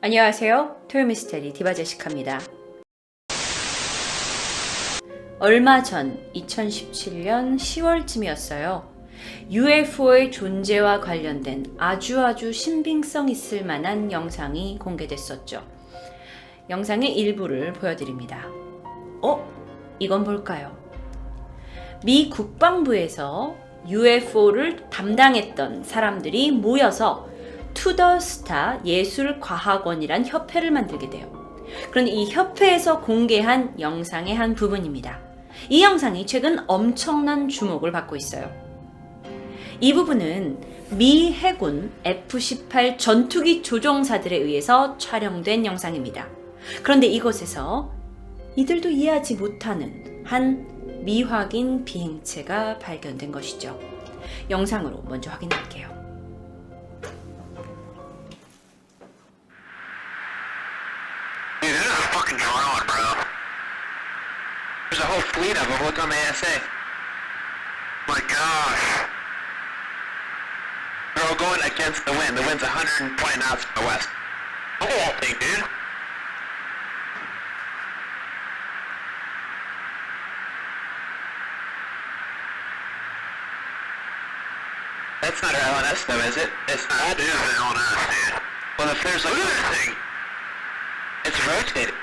안녕하세요. 토요미스테리 디바제시카입니다. 얼마 전 2017년 10월쯤이었어요. UFO의 존재와 관련된 아주 신빙성 있을 만한 영상이 공개됐었죠. 영상의 일부를 보여드립니다. 이건 뭘까요? 미 국방부에서 UFO를 담당했던 사람들이 모여서 투더스타 예술과학원이란 협회를 만들게 돼요. 그런데 이 협회에서 공개한 영상의 한 부분입니다. 이 영상이 최근 엄청난 주목을 받고 있어요. 이 부분은 미 해군 F-18 전투기 조종사들에 의해서 촬영된 영상입니다. 그런데 이곳에서 이들도 이해하지 못하는 한 미확인 비행체가 발견된 것이죠. 영상으로 먼저 확인할게요. Dude, this is a fucking drone, bro. There's a whole fleet of them. Look on the ASA. My gosh. They're all going against the wind. The wind's 120 knots to the west. Look at that thing, dude. That's not our LNS though, is it? It's not. That is an LNS, dude. Well, if there's like... Look at this thing. It's rotated.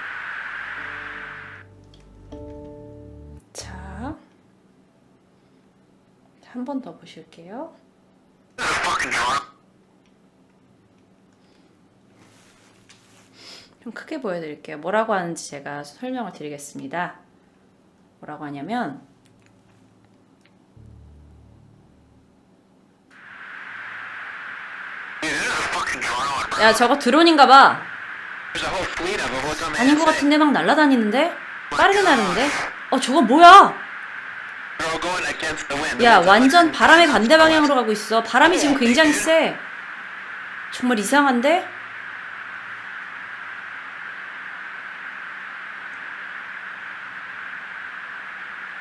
자, 한 번 더 보실게요. This is a fucking drone. 좀 크게 보여드릴게요. 뭐라고 하는지 제가 설명을 드리겠습니다. 뭐라고 하냐면 Dude, this is a fucking drone, bro. 야, 저거 드론인가 봐. There's a whole fleet of them. Look on the 아닌 것 ASA. 같은데 막 날아다니는데? 빠르게 나르는데? 저거 뭐야? They're all going against the wind. The 야, wind's 완전 120 바람의 knots 반대 to the 방향으로 west. 가고 있어. 바람이 지금 굉장히 세. 정말 이상한데?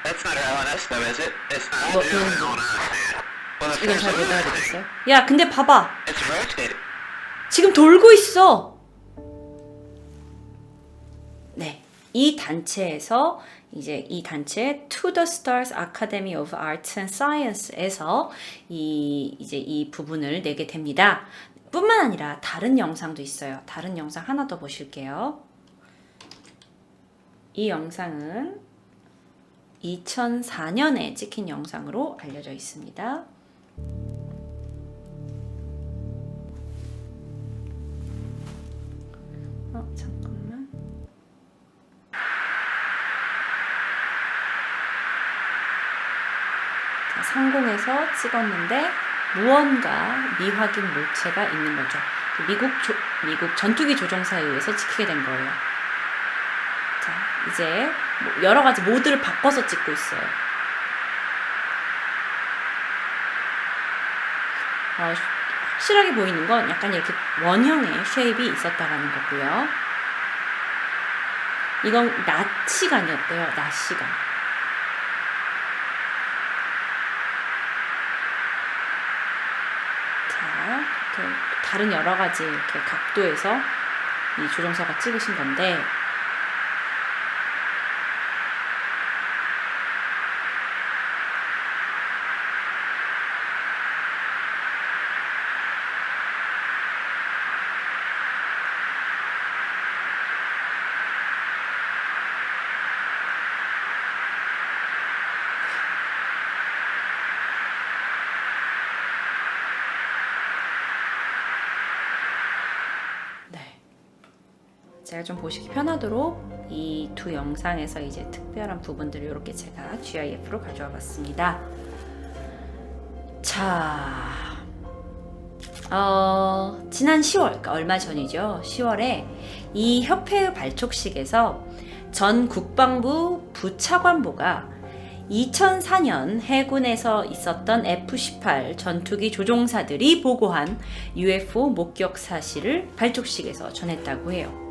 That's not our LNS though, is it? It's not. 뭐, That is an LNS, dude. Well, if 이건 there's 잘 a 못 thing, 알아듣겠어요. 야, 근데 봐봐. it's rotated. 지금 돌고 있어. 네. 이 단체에서 이제 이 단체 To the Stars Academy of Arts and Science에서 이제 이 부분을 내게 됩니다. 뿐만 아니라 다른 영상도 있어요. 다른 영상 하나 더 보실게요. 이 영상은 2004년에 찍힌 영상으로 알려져 있습니다. 잠깐만. 자, 상공에서 찍었는데 무언가 미확인 물체가 있는 거죠. 미국 전투기 조종사에 의해서 찍히게 된 거예요. 자, 이제 뭐 여러 가지 모드를 바꿔서 찍고 있어요. 확실하게 보이는 건 약간 이렇게 원형의 쉐입이 있었다라는 거고요. 이건 낮 시간이었대요. 낮 시간. 자, 이렇게 다른 여러 가지 이렇게 각도에서 이 조종사가 찍으신 건데, 제가 좀 보시기 편하도록 이 두 영상에서 이제 특별한 부분들을 이렇게 제가 GIF로 가져와 봤습니다. 자, 지난 10월, 그러니까 얼마 전이죠. 10월에 이 협회의 발족식에서 전 국방부 부차관보가 2004년 해군에서 있었던 F-18 전투기 조종사들이 보고한 UFO 목격 사실을 발족식에서 전했다고 해요.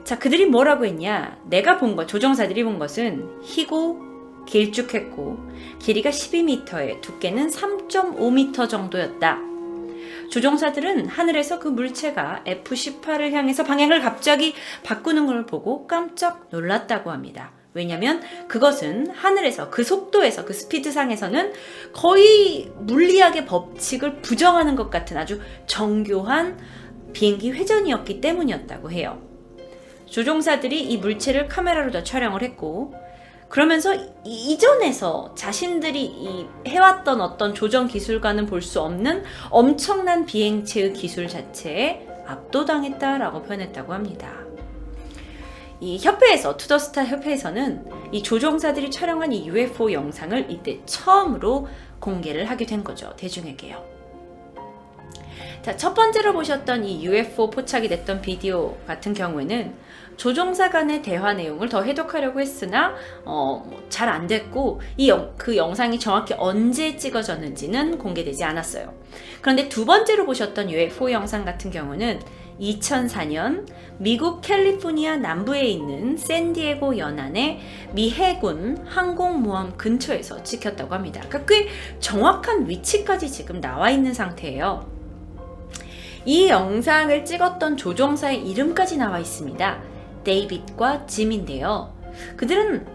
자, 그들이 뭐라고 했냐? 내가 본 것, 조종사들이 본 것은 희고 길쭉했고 길이가 12m에 두께는 3.5m 정도였다. 조종사들은 하늘에서 그 물체가 F-18을 향해서 방향을 갑자기 바꾸는 걸 보고 깜짝 놀랐다고 합니다. 왜냐면 그것은 하늘에서 그 속도에서 그 스피드상에서는 거의 물리학의 법칙을 부정하는 것 같은 아주 정교한 비행기 회전이었기 때문이었다고 해요. 조종사들이 이 물체를 카메라로 다 촬영을 했고, 그러면서 이전에서 자신들이 해왔던 어떤 조정 기술과는 볼 수 없는 엄청난 비행체의 기술 자체에 압도당했다라고 표현했다고 합니다. 이 협회에서, 투더스타 협회에서는 이 조종사들이 촬영한 이 UFO 영상을 이때 처음으로 공개를 하게 된 거죠. 대중에게요. 자, 첫 번째로 보셨던 이 UFO 포착이 됐던 비디오 같은 경우에는 조종사 간의 대화 내용을 더 해독하려고 했으나 잘 안 됐고 그 영상이 정확히 언제 찍어졌는지는 공개되지 않았어요. 그런데 두 번째로 보셨던 UFO 영상 같은 경우는 2004년 미국 캘리포니아 남부에 있는 샌디에고 연안의 미 해군 항공모함 근처에서 찍혔다고 합니다. 그러니까 꽤 정확한 위치까지 지금 나와 있는 상태예요. 이 영상을 찍었던 조종사의 이름까지 나와 있습니다. 데이빗과 짐인데요. 그들은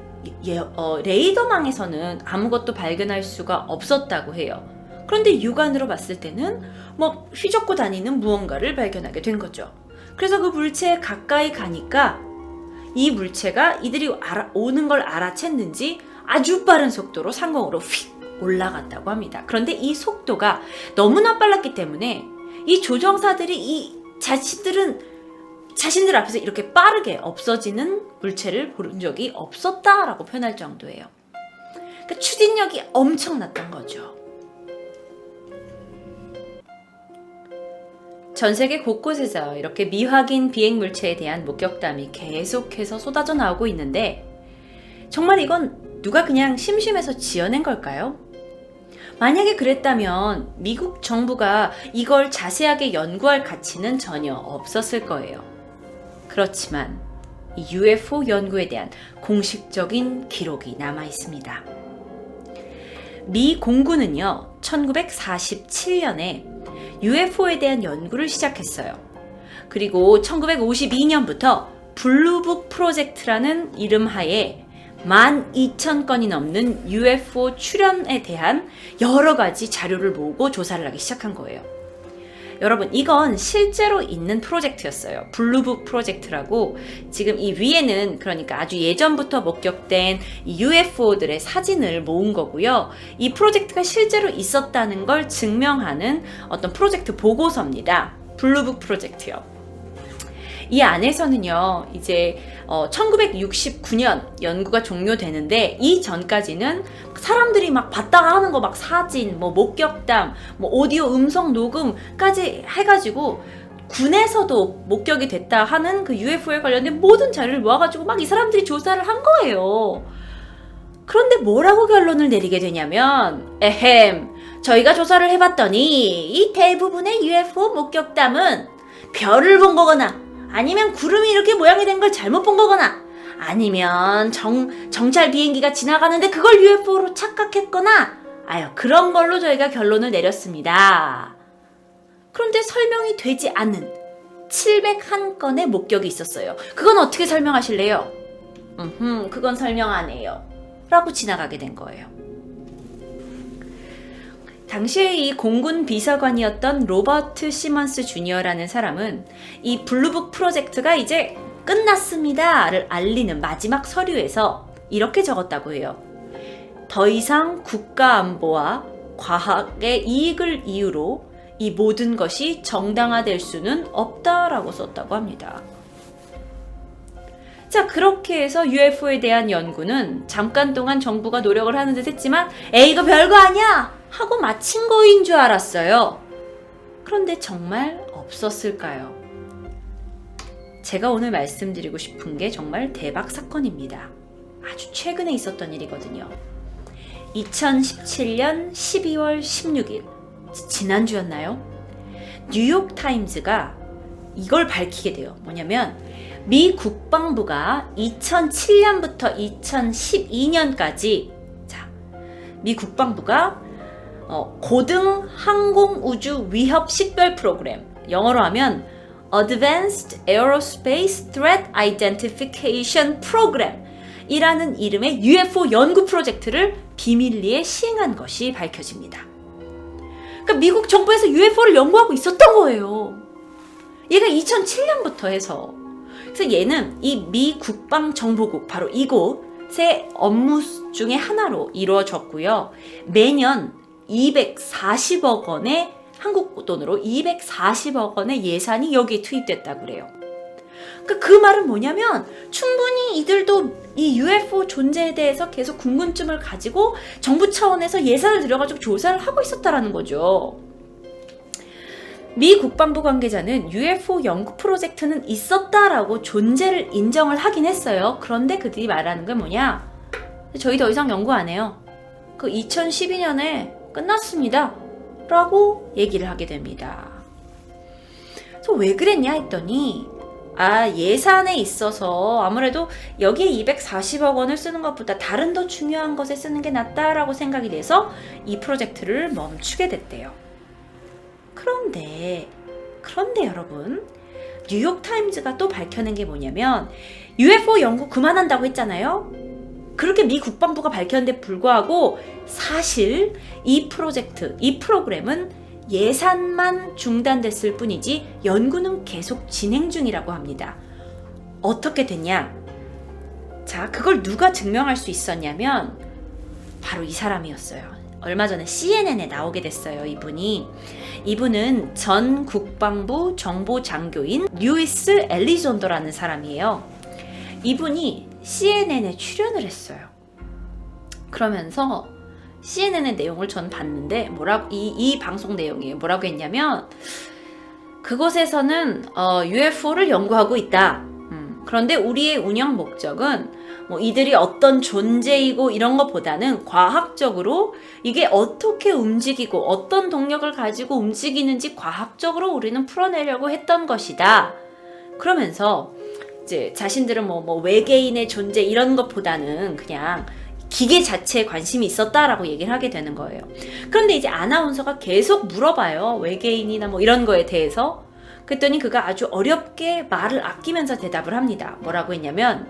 레이더망에서는 아무것도 발견할 수가 없었다고 해요. 그런데 육안으로 봤을 때는 휘젓고 다니는 무언가를 발견하게 된 거죠. 그래서 그 물체에 가까이 가니까 이 물체가 이들이 오는 걸 알아챘는지 아주 빠른 속도로 상공으로 휙 올라갔다고 합니다. 그런데 이 속도가 너무나 빨랐기 때문에 이 조종사들이 자신들 앞에서 이렇게 빠르게 없어지는 물체를 본 적이 없었다라고 표현할 정도예요. 그러니까 추진력이 엄청났던 거죠. 전 세계 곳곳에서 이렇게 미확인 비행 물체에 대한 목격담이 계속해서 쏟아져 나오고 있는데, 정말 이건 누가 그냥 심심해서 지어낸 걸까요? 만약에 그랬다면 미국 정부가 이걸 자세하게 연구할 가치는 전혀 없었을 거예요. 그렇지만 이 UFO 연구에 대한 공식적인 기록이 남아 있습니다. 미 공군은요, 1947년에 UFO에 대한 연구를 시작했어요. 그리고 1952년부터 블루북 프로젝트라는 이름하에 12,000건이 넘는 UFO 출현에 대한 여러 가지 자료를 모으고 조사를 하기 시작한 거예요. 여러분, 이건 실제로 있는 프로젝트였어요. 블루북 프로젝트라고. 지금 이 위에는 그러니까 아주 예전부터 목격된 이 UFO들의 사진을 모은 거고요. 이 프로젝트가 실제로 있었다는 걸 증명하는 어떤 프로젝트 보고서입니다. 블루북 프로젝트요. 이 안에서는요, 이제 1969년 연구가 종료되는데, 이 전까지는 사람들이 막 봤다가 하는 거, 막 사진, 목격담, 오디오 음성 녹음까지 해가지고 군에서도 목격이 됐다 하는 그 UFO에 관련된 모든 자료를 모아가지고 막 이 사람들이 조사를 한 거예요. 그런데 뭐라고 결론을 내리게 되냐면, 저희가 조사를 해봤더니 이 대부분의 UFO 목격담은 별을 본 거거나 아니면 구름이 이렇게 모양이 된 걸 잘못 본 거거나 아니면 정찰 비행기가 지나가는데 그걸 UFO로 착각했거나 그런 걸로 저희가 결론을 내렸습니다. 그런데 설명이 되지 않는 701건의 목격이 있었어요. 그건 어떻게 설명하실래요? 그건 설명 안 해요. 라고 지나가게 된 거예요. 당시에 이 공군 비서관이었던 로버트 시먼스 주니어라는 사람은 이 블루북 프로젝트가 이제 끝났습니다를 알리는 마지막 서류에서 이렇게 적었다고 해요. 더 이상 국가 안보와 과학의 이익을 이유로 이 모든 것이 정당화될 수는 없다라고 썼다고 합니다. 자, 그렇게 해서 UFO에 대한 연구는 잠깐 동안 정부가 노력을 하는 듯 했지만 이거 별거 아니야! 하고 마친 거인 줄 알았어요. 그런데 정말 없었을까요? 제가 오늘 말씀드리고 싶은 게 정말 대박 사건입니다. 아주 최근에 있었던 일이거든요. 2017년 12월 16일, 지난주였나요? 뉴욕타임즈가 이걸 밝히게 돼요. 뭐냐면 미 국방부가 2007년부터 2012년까지 미 국방부가 고등 항공 우주 위협 식별 프로그램, 영어로 하면 Advanced Aerospace Threat Identification Program 이라는 이름의 UFO 연구 프로젝트를 비밀리에 시행한 것이 밝혀집니다. 그러니까 미국 정부에서 UFO를 연구하고 있었던 거예요. 얘가 2007년부터 해서. 그래서 얘는 이 미 국방정보국, 바로 이곳의 업무 중에 하나로 이루어졌고요. 매년 240억 원의 한국 돈으로 240억 원의 예산이 여기에 투입됐다고 그래요. 그 말은 뭐냐면 충분히 이들도 이 UFO 존재에 대해서 계속 궁금증을 가지고 정부 차원에서 예산을 들여가지고 조사를 하고 있었다라는 거죠. 미 국방부 관계자는 UFO 연구 프로젝트는 있었다라고 존재를 인정을 하긴 했어요. 그런데 그들이 말하는 건 뭐냐? 저희 더 이상 연구 안 해요. 그 2012년에 끝났습니다. 라고 얘기를 하게 됩니다. 그래서 왜 그랬냐 했더니 예산에 있어서 아무래도 여기에 240억 원을 쓰는 것보다 다른 더 중요한 것에 쓰는 게 낫다라고 생각이 돼서 이 프로젝트를 멈추게 됐대요. 그런데 여러분, 뉴욕타임즈가 또 밝혀낸 게 뭐냐면 UFO 연구 그만한다고 했잖아요. 그렇게 미 국방부가 밝혔는데 불구하고 사실 이 프로그램은 예산만 중단됐을 뿐이지 연구는 계속 진행 중이라고 합니다. 어떻게 됐냐? 자, 그걸 누가 증명할 수 있었냐면 바로 이 사람이었어요. 얼마 전에 CNN에 나오게 됐어요. 이분은 전 국방부 정보장교인 루이스 엘리존더라는 사람이에요. 이분이 CNN에 출연을 했어요. 그러면서 CNN의 내용을 전 봤는데 이 방송 내용이 뭐라고 했냐면 그곳에서는 UFO를 연구하고 있다. 그런데 우리의 운영 목적은 이들이 어떤 존재이고 이런 것보다는 과학적으로 이게 어떻게 움직이고 어떤 동력을 가지고 움직이는지 과학적으로 우리는 풀어내려고 했던 것이다. 그러면서 이제 자신들은 외계인의 존재 이런 것보다는 그냥 기계 자체에 관심이 있었다라고 얘기를 하게 되는 거예요. 그런데 이제 아나운서가 계속 물어봐요. 외계인이나 이런 거에 대해서. 그랬더니 그가 아주 어렵게 말을 아끼면서 대답을 합니다. 뭐라고 했냐면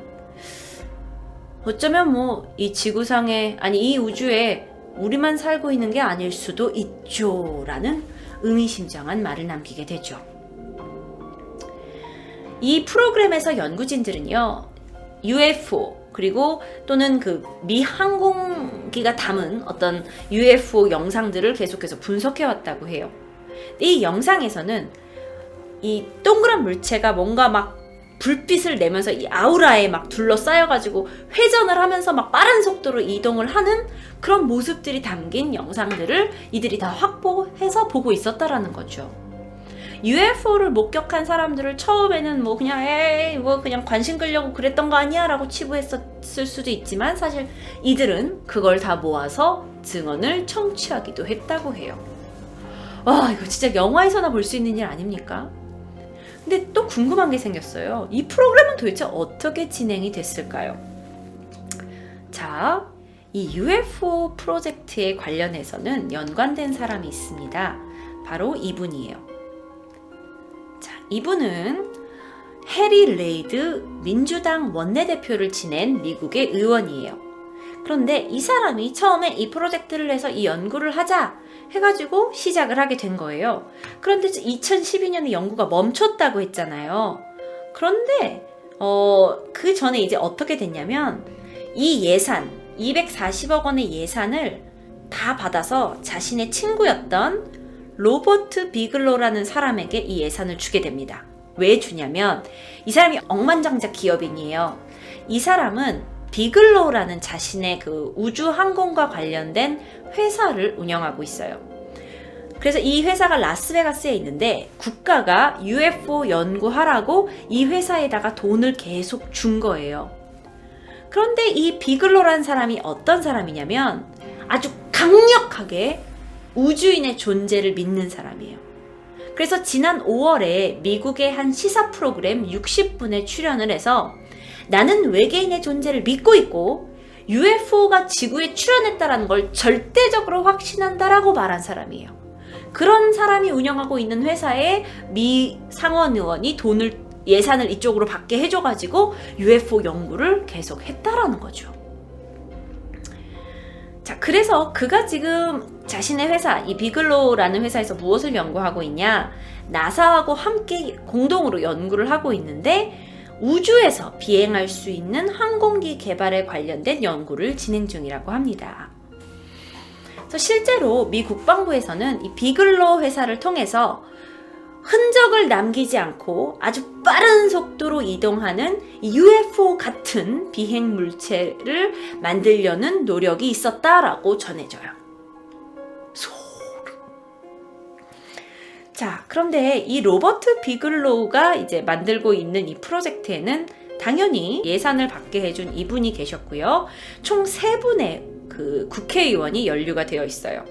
어쩌면 이 지구상에 이 우주에 우리만 살고 있는 게 아닐 수도 있죠 라는 의미심장한 말을 남기게 되죠. 이 프로그램에서 연구진들은요 UFO 그리고 또는 그 미 항공기가 담은 어떤 UFO 영상들을 계속해서 분석해왔다고 해요. 이 영상에서는 이 동그란 물체가 뭔가 막 불빛을 내면서 이 아우라에 막 둘러싸여가지고 회전을 하면서 막 빠른 속도로 이동을 하는 그런 모습들이 담긴 영상들을 이들이 다 확보해서 보고 있었다라는 거죠. UFO를 목격한 사람들을 처음에는 그냥 관심 끌려고 그랬던 거 아니야? 라고 치부했었을 수도 있지만 사실 이들은 그걸 다 모아서 증언을 청취하기도 했다고 해요. 와, 이거 진짜 영화에서나 볼 수 있는 일 아닙니까? 근데 또 궁금한 게 생겼어요. 이 프로그램은 도대체 어떻게 진행이 됐을까요? 자, 이 UFO 프로젝트에 관련해서는 연관된 사람이 있습니다. 바로 이분이에요. 자, 이분은 해리 레이드 민주당 원내대표를 지낸 미국의 의원이에요. 그런데 이 사람이 처음에 이 프로젝트를 해서 이 연구를 하자 해가지고 시작을 하게 된 거예요. 그런데 2012년에 연구가 멈췄다고 했잖아요. 그런데 그 전에 이제 어떻게 됐냐면 이 예산 240억 원의 예산을 다 받아서 자신의 친구였던 로버트 비글로라는 사람에게 이 예산을 주게 됩니다. 왜 주냐면 이 사람이 억만장자 기업인이에요. 이 사람은 비글로라는 자신의 그 우주 항공과 관련된 회사를 운영하고 있어요. 그래서 이 회사가 라스베가스에 있는데 국가가 UFO 연구하라고 이 회사에다가 돈을 계속 준 거예요. 그런데 이 비글로라는 사람이 어떤 사람이냐면 아주 강력하게 우주인의 존재를 믿는 사람이에요. 그래서 지난 5월에 미국의 한 시사 프로그램 60분에 출연을 해서 나는 외계인의 존재를 믿고 있고 UFO가 지구에 출현했다라는 걸 절대적으로 확신한다라고 말한 사람이에요. 그런 사람이 운영하고 있는 회사에 미 상원 의원이 예산을 이쪽으로 받게 해줘가지고 UFO 연구를 계속 했다라는 거죠. 자, 그래서 그가 지금 자신의 회사, 이 비글로우라는 회사에서 무엇을 연구하고 있냐? 나사하고 함께 공동으로 연구를 하고 있는데 우주에서 비행할 수 있는 항공기 개발에 관련된 연구를 진행 중이라고 합니다. 그래서 실제로 미 국방부에서는 이 비글로우 회사를 통해서 흔적을 남기지 않고 아주 빠른 속도로 이동하는 UFO 같은 비행 물체를 만들려는 노력이 있었다라고 전해져요. 자, 그런데 이 로버트 비글로우가 이제 만들고 있는 이 프로젝트에는 당연히 예산을 받게 해준 이분이 계셨고요. 총 3분의 그 국회의원이 연루가 되어 있어요.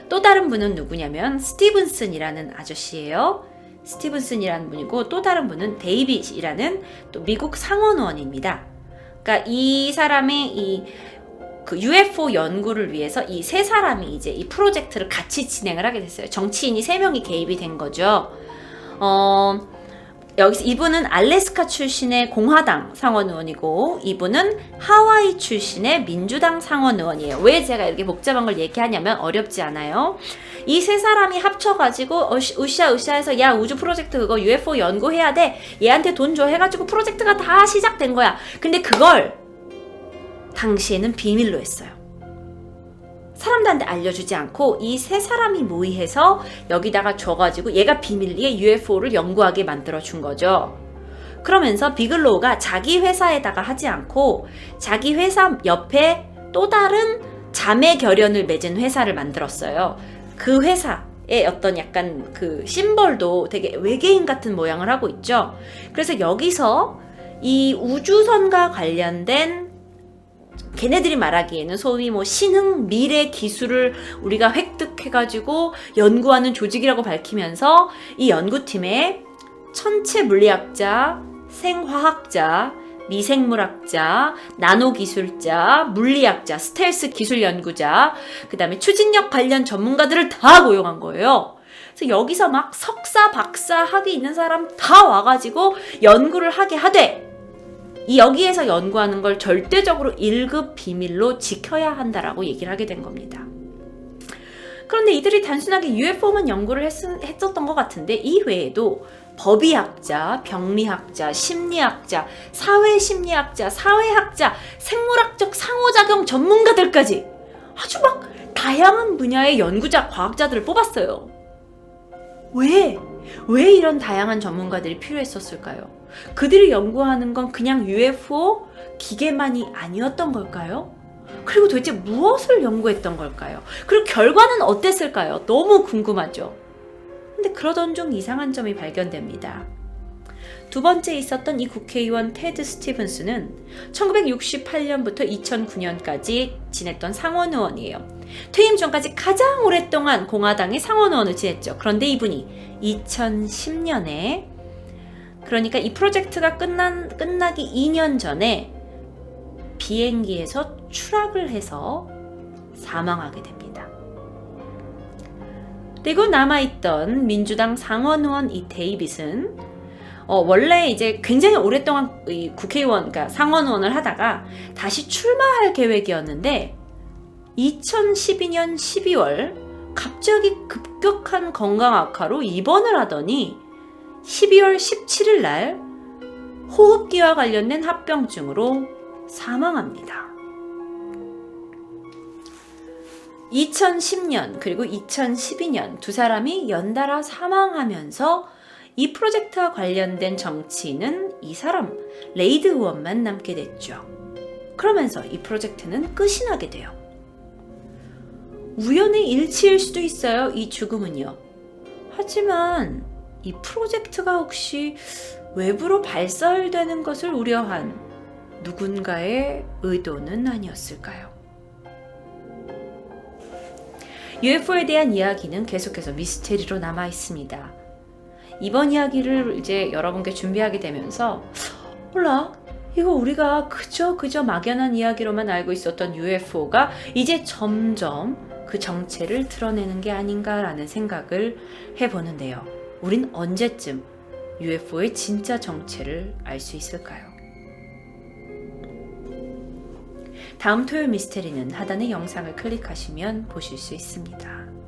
또 다른 분은 누구냐면 스티븐슨이라는 아저씨예요. 스티븐슨이라는 분이고 또 다른 분은 데이빗이라는 또 미국 상원의원입니다. 그러니까 이 사람의 그 UFO 연구를 위해서 이 3사람이 이제 이 프로젝트를 같이 진행을 하게 됐어요. 정치인이 3명이 개입이 된 거죠. 여기서 이분은 알래스카 출신의 공화당 상원의원이고 이분은 하와이 출신의 민주당 상원의원이에요. 왜 제가 이렇게 복잡한 걸 얘기하냐면 어렵지 않아요. 이 3사람이 합쳐가지고 으쌰으쌰해서 야 우주 프로젝트 그거 UFO 연구해야 돼. 얘한테 돈 줘 해가지고 프로젝트가 다 시작된 거야. 근데 그걸 당시에는 비밀로 했어요. 사람들한테 알려주지 않고 이 3사람이 모의해서 여기다가 줘가지고 얘가 비밀리에 UFO를 연구하게 만들어준 거죠. 그러면서 비글로우가 자기 회사에다가 하지 않고 자기 회사 옆에 또 다른 자매 결연을 맺은 회사를 만들었어요. 그 회사의 어떤 약간 그 심벌도 되게 외계인 같은 모양을 하고 있죠. 그래서 여기서 이 우주선과 관련된 걔네들이 말하기에는 소위 뭐 신흥 미래 기술을 우리가 획득해가지고 연구하는 조직이라고 밝히면서 이 연구팀에 천체 물리학자, 생화학자, 미생물학자, 나노기술자, 물리학자, 스텔스 기술 연구자, 그 다음에 추진력 관련 전문가들을 다 고용한 거예요. 그래서 여기서 막 석사, 박사 학위 있는 사람 다 와가지고 연구를 하게 하되 여기에서 연구하는 걸 절대적으로 1급 비밀로 지켜야 한다라고 얘기를 하게 된 겁니다. 그런데 이들이 단순하게 UFO만 연구를 했었던 것 같은데 이 외에도 법의학자, 병리학자, 심리학자, 사회심리학자, 사회학자, 생물학적 상호작용 전문가들까지 아주 막 다양한 분야의 연구자, 과학자들을 뽑았어요. 왜 이런 다양한 전문가들이 필요했었을까요? 그들이 연구하는 건 그냥 UFO 기계만이 아니었던 걸까요? 그리고 도대체 무엇을 연구했던 걸까요? 그리고 결과는 어땠을까요? 너무 궁금하죠? 근데 그러던 중 이상한 점이 발견됩니다. 두 번째 있었던 이 국회의원 테드 스티븐스는 1968년부터 2009년까지 지냈던 상원의원이에요. 퇴임 전까지 가장 오랫동안 공화당의 상원의원을 지냈죠. 그런데 이분이 2010년에 그러니까 이 프로젝트가 끝나기 2년 전에 비행기에서 추락을 해서 사망하게 됩니다. 그리고 남아있던 민주당 상원의원 이 데이빗은 원래 이제 굉장히 오랫동안 이 국회의원, 그러니까 상원의원을 하다가 다시 출마할 계획이었는데 2012년 12월 갑자기 급격한 건강 악화로 입원을 하더니 12월 17일 날 호흡기와 관련된 합병증으로 사망합니다. 2010년 그리고 2012년 두 사람이 연달아 사망하면서 이 프로젝트와 관련된 정치인은 이 사람 레이드 의원만 남게 됐죠. 그러면서 이 프로젝트는 끝이 나게 돼요. 우연의 일치일 수도 있어요, 이 죽음은요. 하지만 이 프로젝트가 혹시 외부로 발설되는 것을 우려한 누군가의 의도는 아니었을까요? UFO에 대한 이야기는 계속해서 미스테리로 남아 있습니다. 이번 이야기를 이제 여러분께 준비하게 되면서 몰라, 이거 우리가 그저 막연한 이야기로만 알고 있었던 UFO가 이제 점점 그 정체를 드러내는 게 아닌가라는 생각을 해보는데요. 우린 언제쯤 UFO의 진짜 정체를 알 수 있을까요? 다음 토요일 미스테리는 하단의 영상을 클릭하시면 보실 수 있습니다.